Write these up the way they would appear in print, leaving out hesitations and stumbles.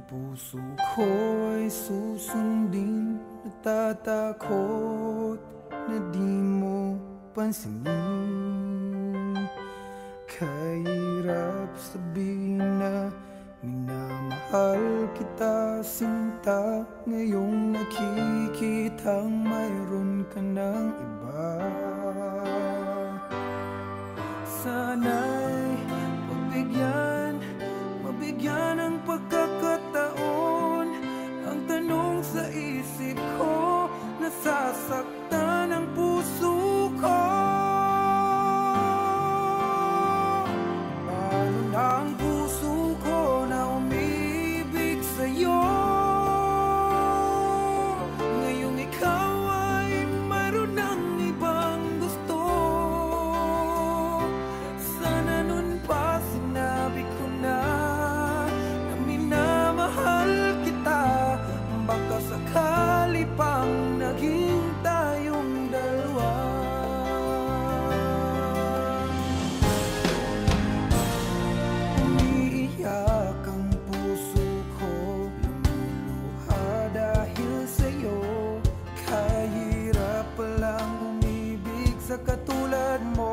puso ko ay susundin. Natatakot na di mo pansinin. Kahirap sabihin na minamahal kita, sinta. Ngayong nakikitang mayroon ka ng iba. Sana'y mabigyan ng pagkakataon. Ang tanong sa isip ko, nasasaktan ang puso ko. Paano na ang puso ko na umibig sa'yo? Ngayong ikaw ay mayroon ng ibang gusto. Sana nun pa sinabi ko na minamahal kita. Baka sakali pang naging tayong dalawa. Umiiyak ang puso ko, lumuluha dahil sa'yo. Kahirap palang umibig sa katulad mo.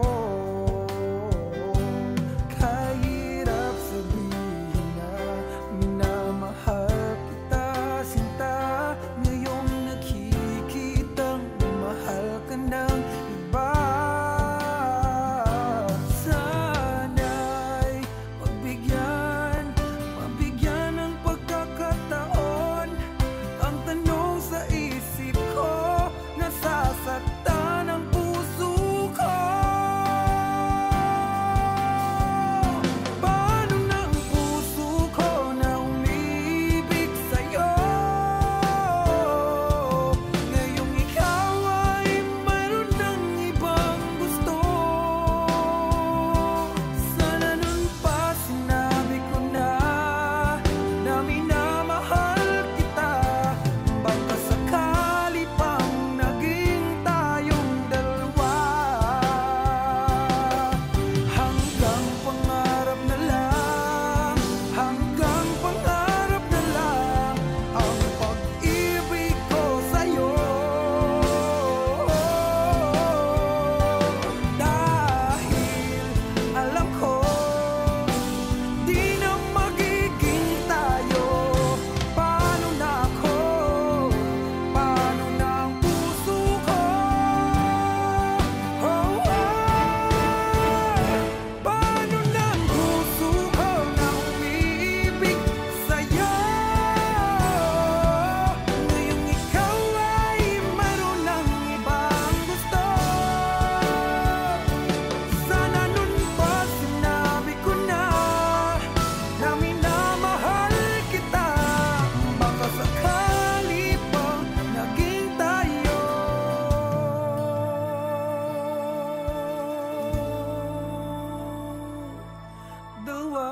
Kahirap sabihin na minamahal kita, sinta. Ngayong nakikitang mahal ka ng iba. Sana'y mabigyan ng pagkakataon. Ang tanong sa isip ko, nasasaktan ang puso ko. Paano na ang puso ko na umibig sa'yo? Ngayong ikaw ay mayroon ng ibang gusto. Sana nun pa sinabi ko na minamahal kita. Baka sakali pang naging tayong dalawa. Hanggang pangarap na lang, hanggang pangarap na lang ang pag-ibig ko sa'yo. Dahil alam ko, di na magiging tayo. Paano na ako? Paano na ang puso ko? Paano na ang puso ko na umiibig sa'yo? Ngayong ikaw ay mayroon ng ibang gusto. Sana nun pa sinabi ko na minamahal kita. Baka sakali pang naging tayo dalawa.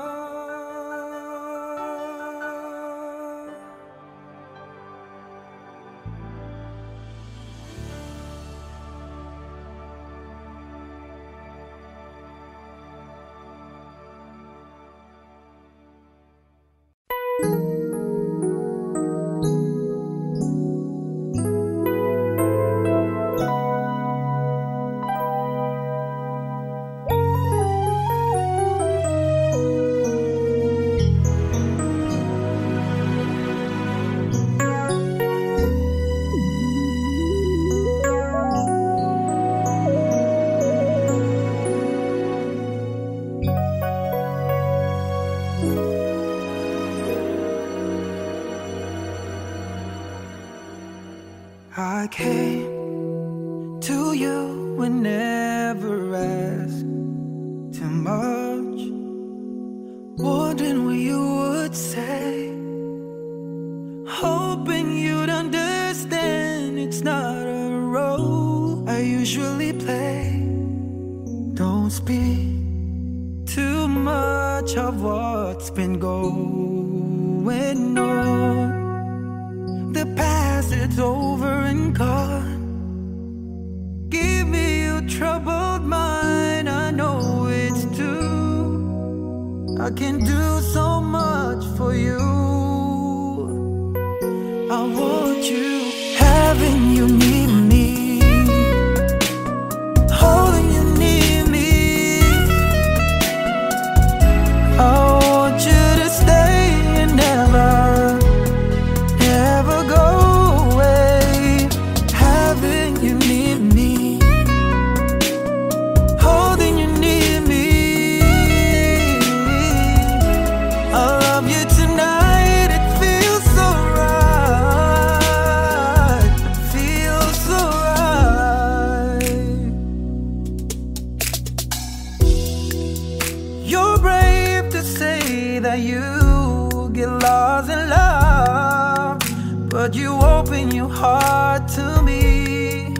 I came to you and never asked too much, wondering what you would say, hoping you'd understand it's not a role I usually play. Don't speak too much of what's been going on. The past, it's over and gone. Give me your troubled mind, I know it's true. I can do so much for you. I want you, having you near me, holding you near me. I want you to stay and never, never go away. Having you near me, holding you near me. I love you tonight, it feels so right, feels so right. You're brave to say that you get lost in love, but you open your heart to me.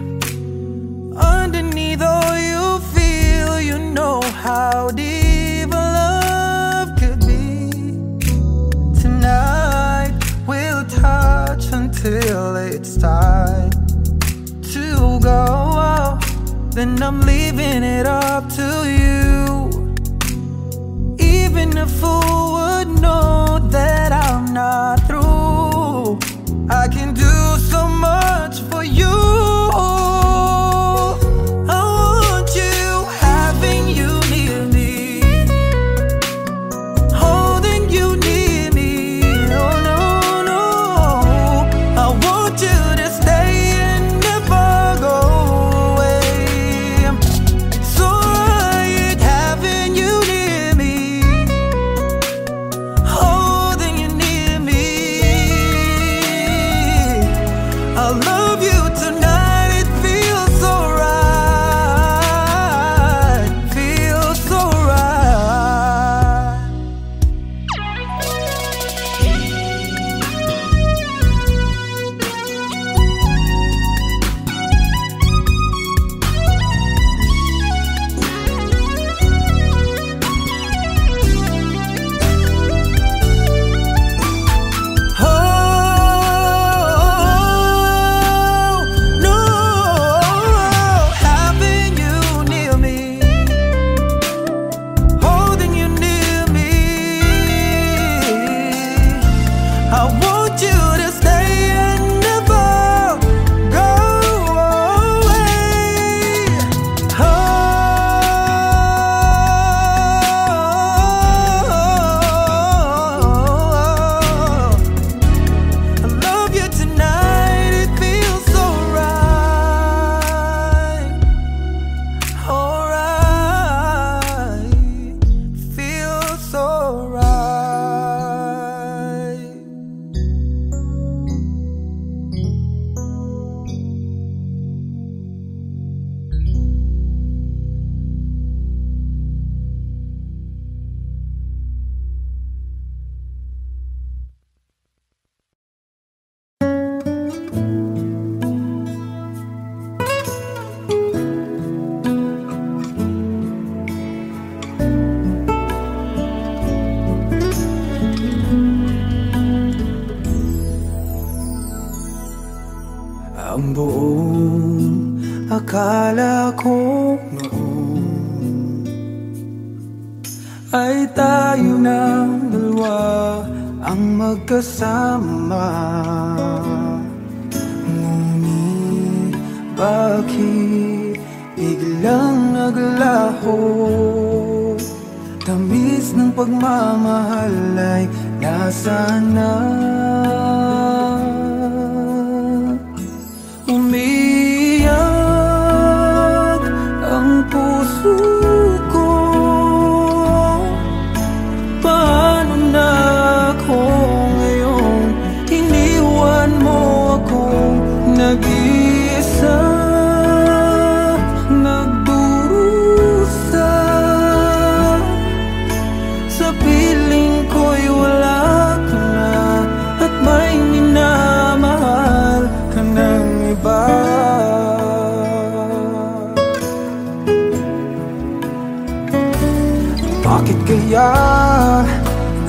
Underneath all you feel, you know how deep a love could be. Tonight we'll touch until it's time to go out. Then I'm leaving it up to you. Even a fool would know that I'm not through. I can do so much for you. I want you, having you near me, holding you near me. No, no, no. I want you to stay and never go away. So right, having you near me, holding you near me. I love you tonight, it feels so right, feels so right. Oh, no, having you near me, holding you near me. I want you to stay and never go away. Oh, I love you tonight, it feels so right, alright, feels so right. Ang buong akala ko noon ay tayo ng dalawa ang magkasama. Ngunit bakit biglang naglaho? Tamis ng pagmamahal ay nasaan na? Umiyak ang puso ko. Paano na ako ngayon? Iniwan mo akong nag-iisa, nagdurusa. Sa piling ko'y wala ka na, at may minamahal ka ng iba. Bakit kaya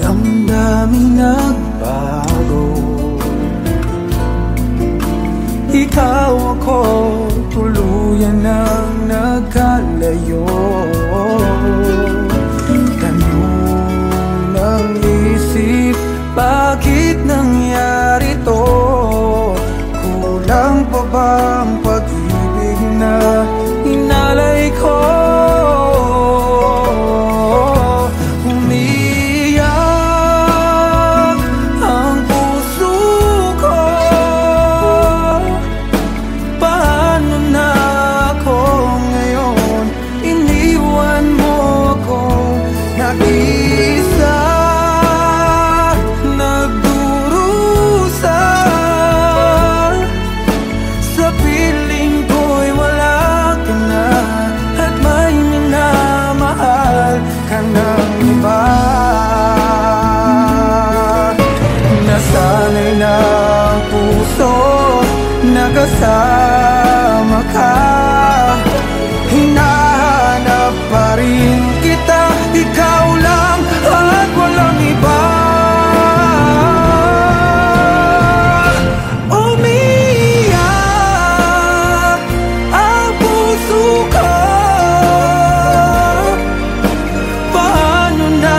damdaming nagbago? Ikaw ako, tuluyan nang nagkalayo. Tanong ng isip, bakit nangyari to? kasama ka. Hinahanap pa rin kita, ikaw lang at walang iba. Umiyak ang puso ko. Paano na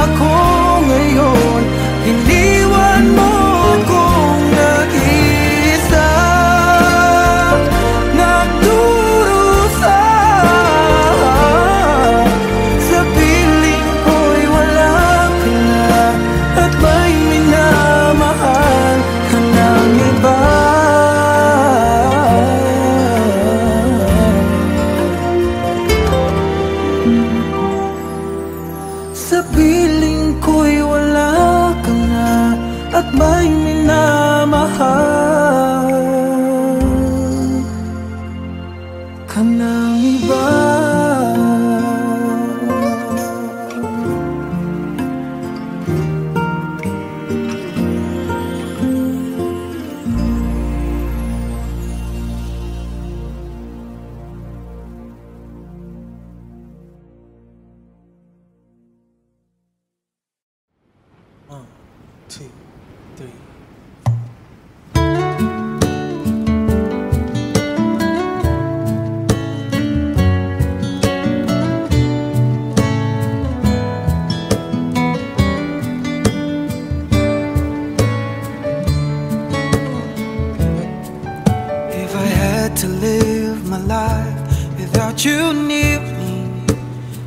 ako ngayon? Iniwan mo kong nag-isa. Nagdurusa sa piling ko'y wala ka na, at may minamahal ka ng iba. Sa piling ko'y wala ka na, at may minamahal ka ng iba. One, two, three. If I had to live my life without you near me,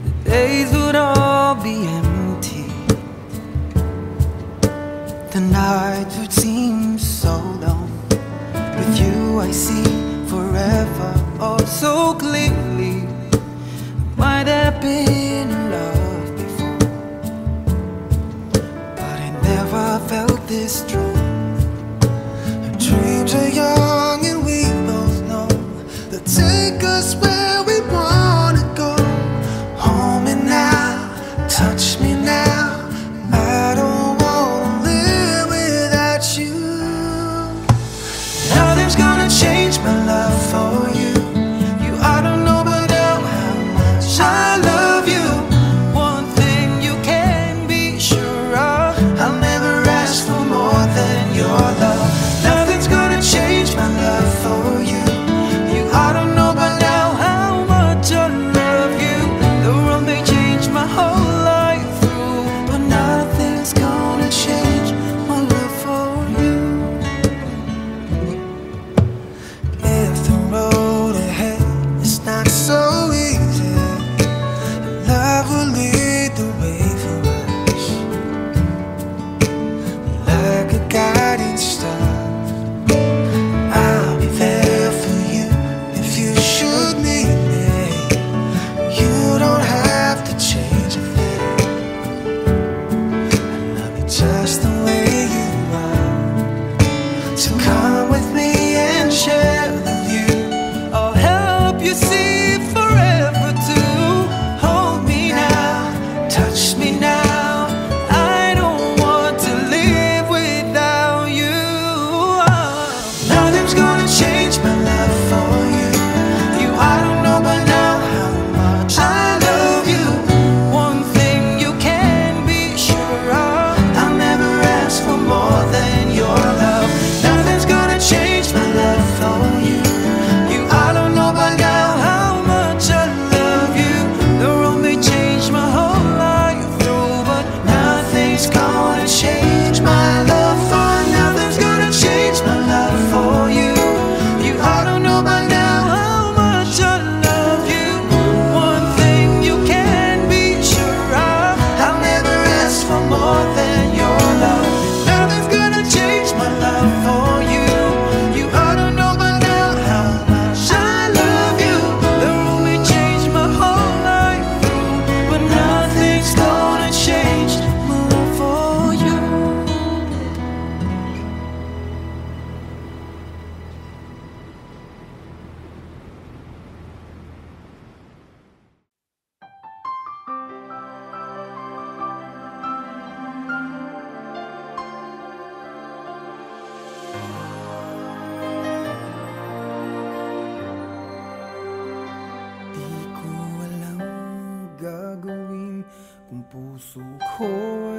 the days would all be empty. The nights would seem so long. With you I see forever oh so clearly. Might have been in love before, but I never felt this strong. Our dreams are young and we both know they'll take us where we wanna go. Hold me now, touch me now. I don't wanna live without you. Nothing's gonna change my love for you. You ought to know by now how much I love you. One thing you can be sure of, I'll never ask for more than your love. Nothing's gonna change my love for you. You ought to know by now how much I love you. The world may change my whole life through, but nothing's gonna change my love for you. If the road ahead is not so easy, love will lead the way for us, like a guiding star. I'll be there for you if you should need me. You don't have to change a thing. I love you just the way you are. So come with me and share the view. I'll help you see forever too. Hold me now, touch me now. I don't want to live without you. Nothing's gonna change my love for you. You ought to know by now how much I love you. One thing you can be sure of, I'll never ask for more than your love. Nothing's gonna change my love for you. You ought to know by now how much I love you. The road may change my whole life through, but nothing's gonna change my love for. Nothing's gonna change my love for you. You ought to know by now how much I love you. One thing you can be sure of, I'll never ask for more than your love. Nothing's gonna change my love for you. You ought to know by now how much I love you. The road may change my whole life through, but nothing's gonna change my love for you.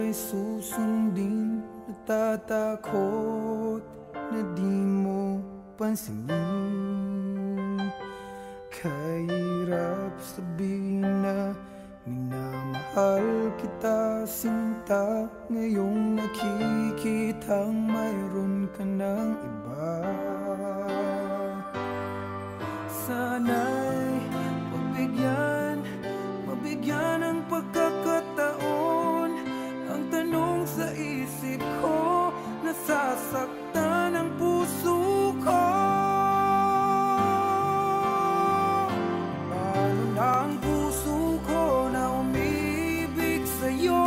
ay susundin. Natatakot na di mo pansinin. Kahirap sabihin na minamahal kita, sinta. Ngayong nakikitang mayroon ka ng iba. Sana'y mabigyan ng pagkakataon. Ang tanong sa isip ko, nasasaktan ang puso ko. Paano na ang puso ko na umibig sa'yo?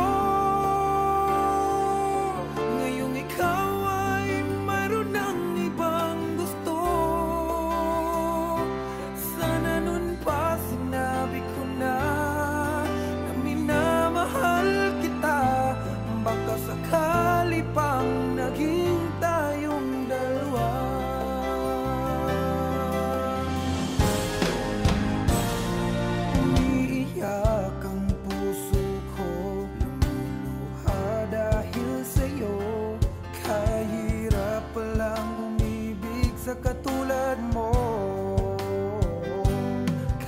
Ngayong ikaw ay mayroon ng ibang gusto. Sana nun pa sinabi ko na minamahal kita. Baka sakali pang naging tayong dalawa. Umiiyak ang puso ko, lumuluha dahil sa'yo. Kahirap palang umibig sa katulad mo.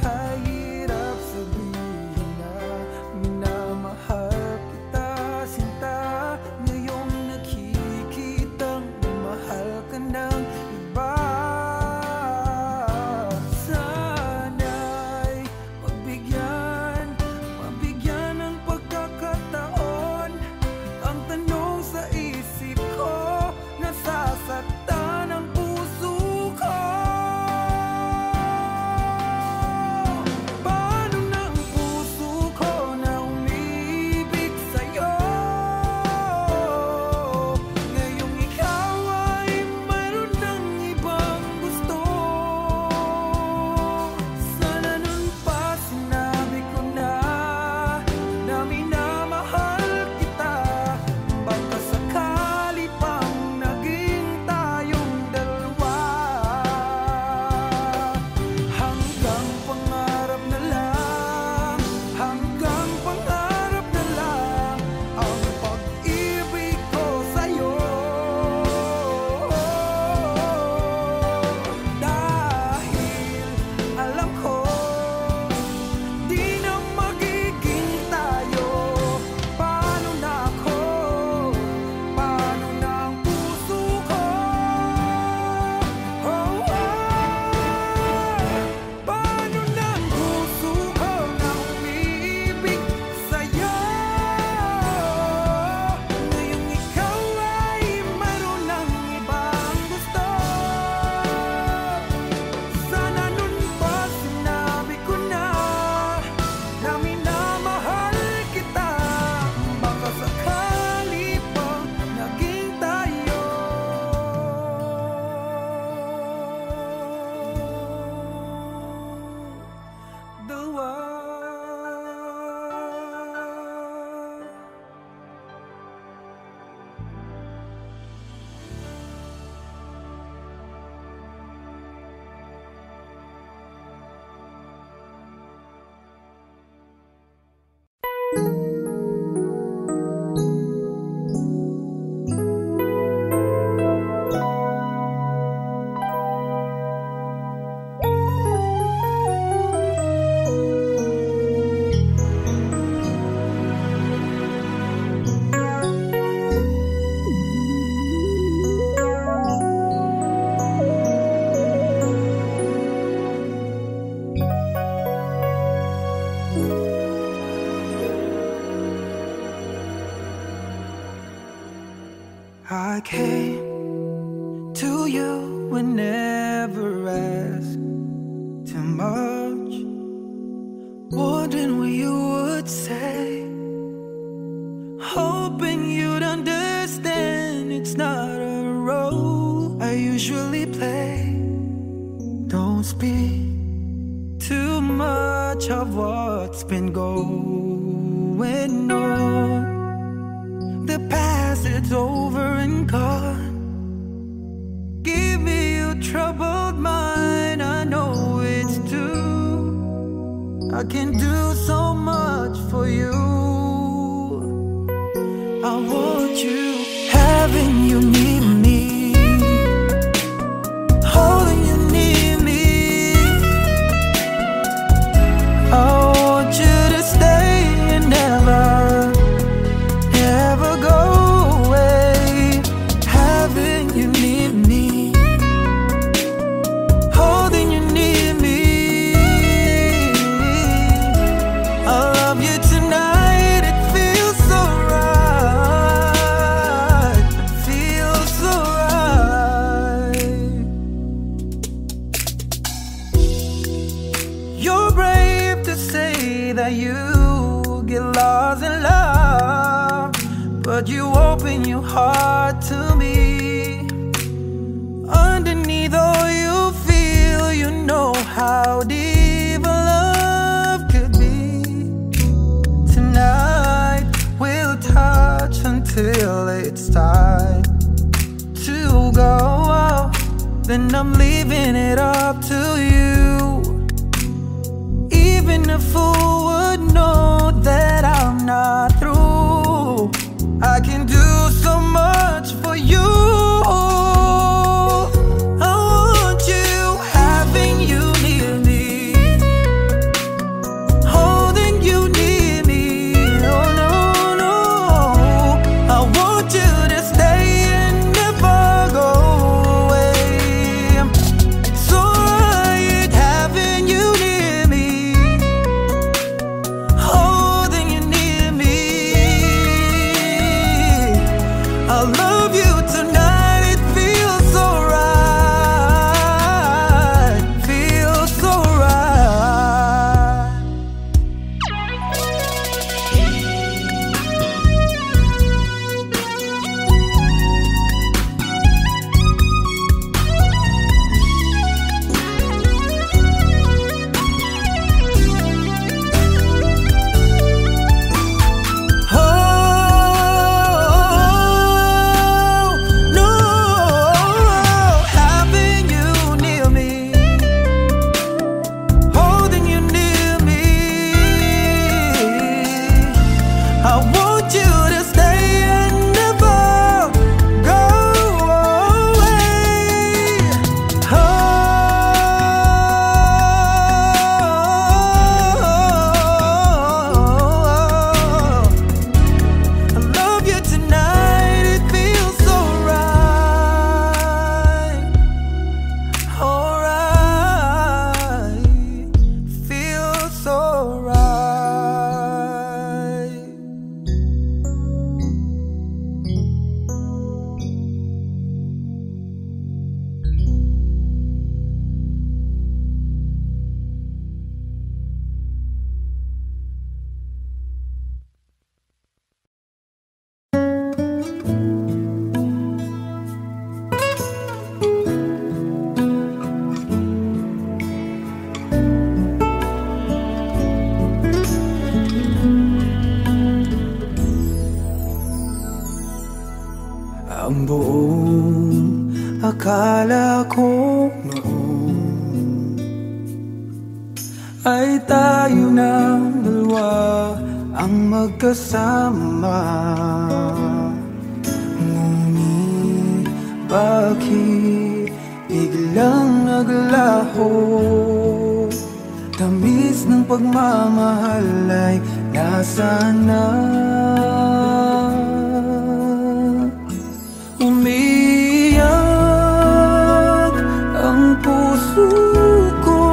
Kahirap sabihin na minamahal kita, sinta. Ngayong nakikitang mahal ka ng iba. Sana'y mabigyan ng pagkakataon. Ang tanong sa isip ko, nasasaktan ang puso ko. Paano na ang puso ko na umibig sa'yo? Ngayong ikaw ay mayroon ng ibang gusto. Sana nun pa sinabi ko na minamahal kita. Baka sakali pang naging tayong dalawa. Hanggang pangarap na lang, hanggang pangarap na lang ang pag-ibig ko sa'yo. Dahil alam ko di na magiging tayo. Paano na ako? Paano na ang puso ko? Paano na ang puso ko na umiibig sa'yo? Ngayong ikaw ay mayroon ng ibang gusto. Sana nun pa sinabi ko na minamahal kita. Baka sakali pang naging tayo dalawa. I came to you and never asked too much, wondering what you would say, hoping you'd understand it's not a role I usually play. Don't speak too much of what's been going on. The past, it's over and gone. Give me your troubled mind, I know it's true. I can do so much for you. I want you, having you near me, holding you near me. I want you to stay and never, never go away. Having you near me, holding you near me. I love you tonight, it feels so right, feels so right. You're brave to say that you get lost in love, but you open your heart to me. Underneath all you feel, you know how deep a love could be. Tonight we'll touch until it's time to go. Then I'm leaving it up to you. Even a fool would know that I'm not through. I can do so much for you. I want you, having you near me, holding you near me. Oh no, no, I want you to stay and never go away. So right, having you near me, holding you near me. I love you tonight, it feels so right, feels so right. Oh no, having you near me, holding you near me. I want you to stay and never go away. Oh, I love you tonight, it feels so right, alright, feels so right. Ang buong akala ko noon ay tayo ng dalawa ang magkasama. Ngunit bakit biglang naglaho? Tamis ng pagmamahal ay nasaan na? Umiyak ang puso ko.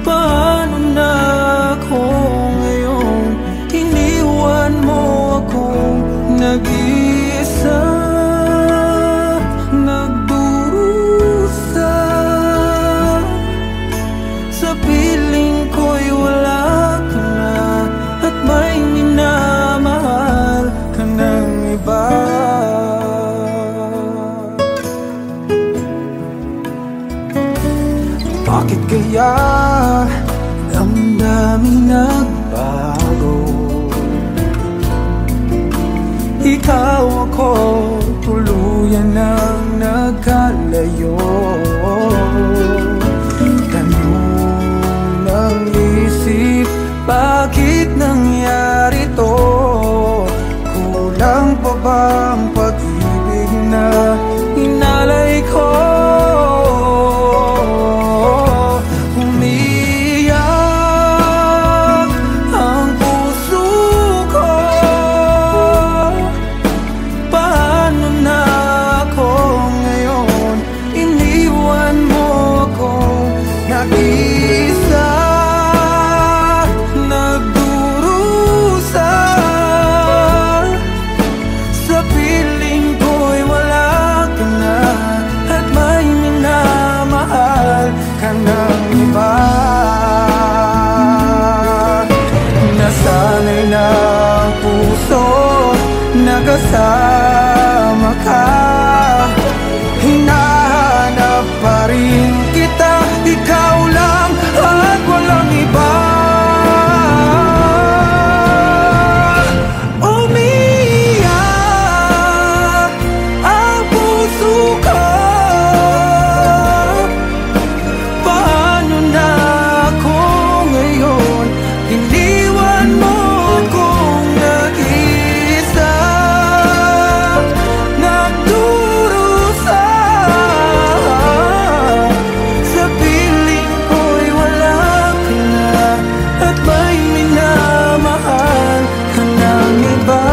Paano na ako ngayon? Iniwan mo akong nag-iisa, nagdurusa. Sa piling ko'y wala ka na, at may minamahal ka ng iba. Bakit kaya damdaming nagbago? Ikaw ako, tuluyan nang nagkalayo. Tanong ng isip, bakit nangyari to? kasama ka. Hinahanap pa rin kita, ikaw lang at walang iba. Umiyak ang puso ko. Paano na ako ngayon? Iniwan mo kong nag-isa, nagdurusa. Sa piling ko'y wala ka na, at may minamahal ka ng iba.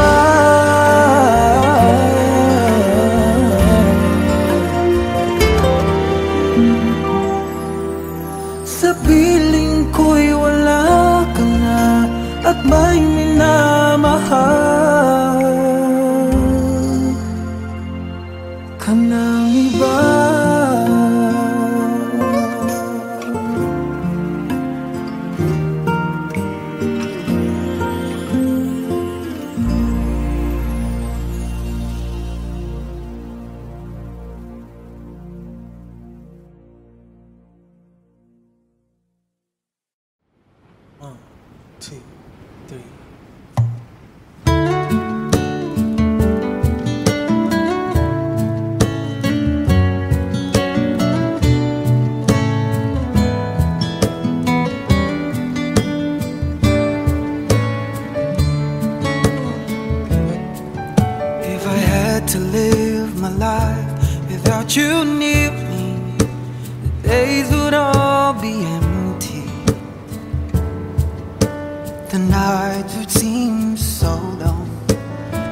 Sa piling ko'y wala ka na, at may minamahal ka ng iba. One, two, three. If I had to live my life without you near me, the days would all be empty. The nights would seem so long.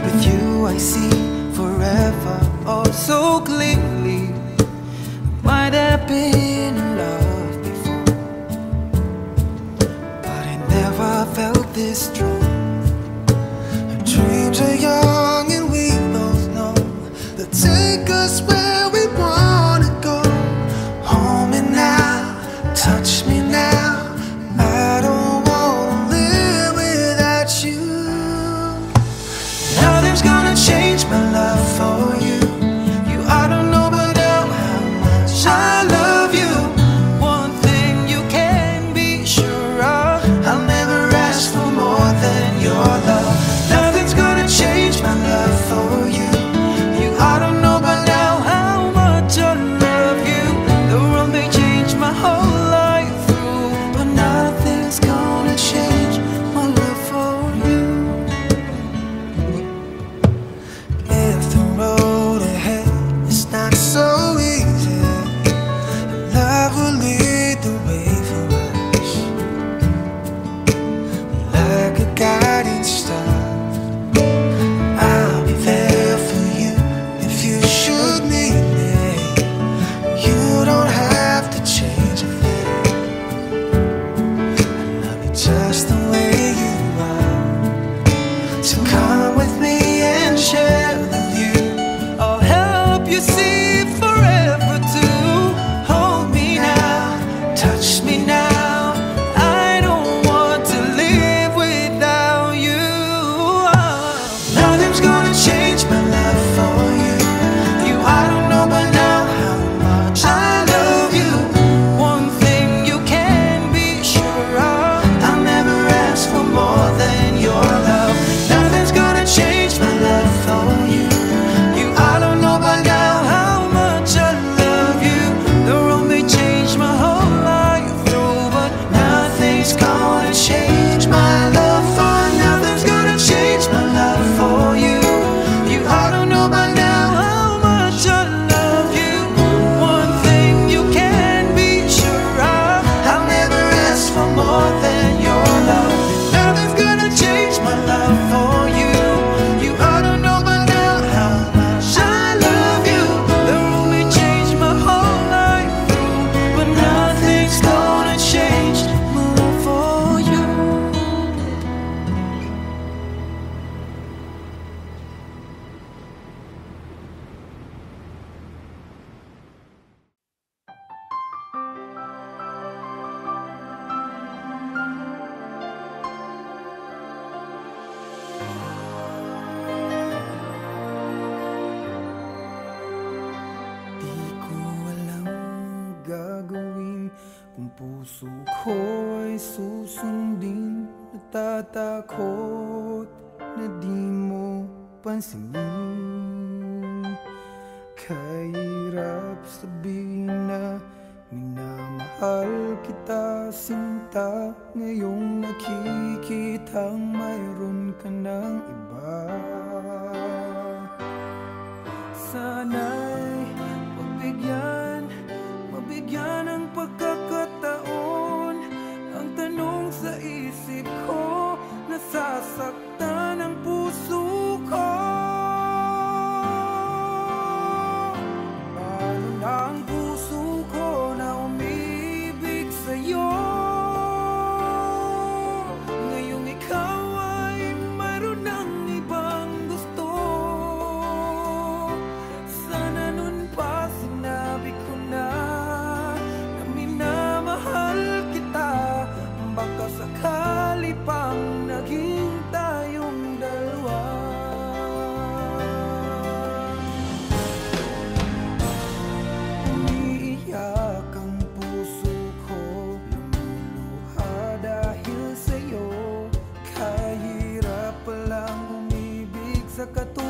With you I see forever, oh so clearly. Might have been in love before, but I never felt this strong. Our dreams are young and we both know they'll take us where we wanna go. Hold me now, touch me now. I don't wanna live without you. Nothing's gonna change my love for you. You ought to know by now how much I love you. One thing you can be sure of, I'll never ask for more than your love. nothing's gonna change my love for you. You ought to know by now how much I love you. The world may change my whole life through, but nothing's gonna change my love for you. ko ay susundin. Natatakot na di mo pansinin. Kahirap sabihin na minamahal kita, sinta. Ngayong nakikitang mayroon ka ng iba. Sana'y mabigyan ng pagkakataon. Ang tanong sa isip ko, nasasaktan ang puso ko. Paano na ang puso ko na umibig sa'yo? Ngayong ikaw ay mayroon ng ibang gusto. Sana nun pa sinabi ko na minamahal kita. Baka sakali pang naging tayong dalawa. Umiiyak ang puso ko, lumuluha dahil sa'yo. Kahirap palang umibig sa katulad